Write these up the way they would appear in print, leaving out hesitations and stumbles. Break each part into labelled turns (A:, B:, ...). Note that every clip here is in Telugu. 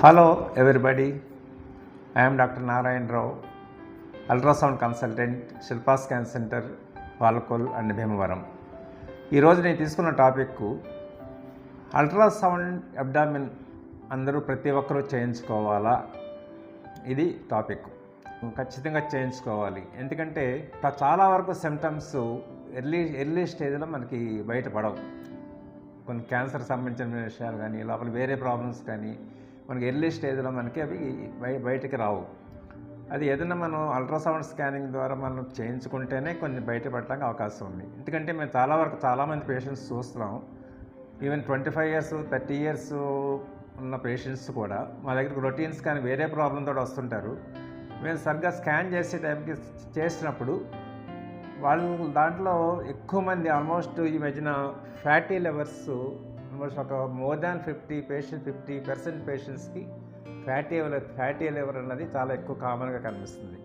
A: Hello everybody, I am Dr. Narayan Rao, ultrasound consultant, Shilpa Scan Center, Palakol and Bhimavaram. ఈ రోజు నేను తీసుకున్న టాపిక్ అల్ట్రాసౌండ్ అబ్డామిన్ అందరూ ప్రతి ఒక్కరూ చేయించుకోవాలా, ఇది టాపిక్. ఖచ్చితంగా చేయించుకోవాలి. ఎందుకంటే చాలా వరకు సిమ్టమ్స్ ఎర్లీ స్టేజ్లో మనకి బయటపడవు. కొన్ని క్యాన్సర్ సంబంధించిన విషయాలు కానీ లోపల వేరే ప్రాబ్లమ్స్ కానీ మనకి ఎర్లీ స్టేజ్లో మనకి అవి బయటికి రావు. అది ఏదైనా మనం అల్ట్రాసౌండ్ స్కానింగ్ ద్వారా మనం చేయించుకుంటేనే కొన్ని బయటపడడానికి అవకాశం ఉంది. ఎందుకంటే మేము చాలామంది పేషెంట్స్ చూస్తున్నాం. ఈవెన్ 25 years 30 years ఉన్న పేషెంట్స్ కూడా మా దగ్గరికి రొటీన్స్ కానీ వేరే ప్రాబ్లంతో వస్తుంటారు. మేము సరిగ్గా స్కాన్ చేసే టైంకి చేసినప్పుడు వాళ్ళు దాంట్లో ఎక్కువ మంది ఆల్మోస్ట్ ఈ మధ్యన ఫ్యాటీ లివర్స్ ఆల్మోస్ట్ ఒక మోర్ దాన్ 50% పేషెంట్స్కి ఫ్యాటీ లివర్ అన్నది చాలా ఎక్కువ కామన్గా కనిపిస్తుంది.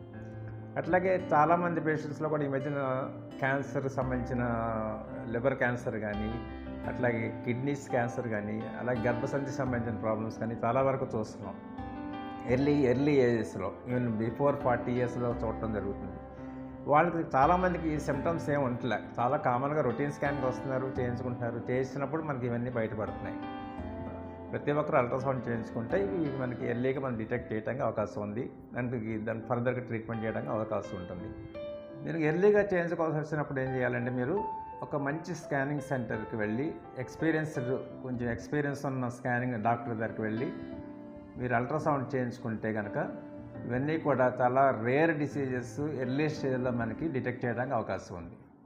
A: అట్లాగే చాలామంది పేషెంట్స్లో కూడా ఈ మధ్యన క్యాన్సర్ సంబంధించిన లివర్ క్యాన్సర్ కానీ అట్లాగే కిడ్నీస్ క్యాన్సర్ కానీ అలాగే గర్భసంచి సంబంధించిన ప్రాబ్లమ్స్ కానీ చాలా వరకు చూస్తున్నాం. ఎర్లీ ఏజెస్లో ఈవెన్ బిఫోర్ 40 yearsలో చూడటం జరుగుతుంది. వాళ్ళకి చాలామందికి ఈ సిమ్టమ్స్ ఏమి ఉండలే, చాలా కామన్గా రొటీన్ స్కాన్కి వస్తున్నారు, చేయించుకుంటున్నారు. చేసినప్పుడు మనకి ఇవన్నీ బయటపడుతున్నాయి. ప్రతి ఒక్కరు అల్ట్రాసౌండ్ చేయించుకుంటే ఇవి మనకి ఎర్లీగా మనం డిటెక్ట్ చేయడానికి అవకాశం ఉంది. దాన్ని ఫర్దర్గా ట్రీట్మెంట్ చేయడానికి అవకాశం ఉంటుంది. మీరు ఎర్లీగా చేయించుకోవాల్సి వచ్చినప్పుడు ఏం చేయాలంటే మీరు ఒక మంచి స్కానింగ్ సెంటర్కి వెళ్ళి కొంచెం ఎక్స్పీరియన్స్ ఉన్న స్కానింగ్ డాక్టర్ దగ్గరికి వెళ్ళి మీరు అల్ట్రాసౌండ్ చేయించుకుంటే కనుక ఇవన్నీ కూడా చాలా రేర్ డిసీజెస్ ఎర్లీ స్టేజ్లో మనకి డిటెక్ట్ చేయడానికి అవకాశం ఉంది.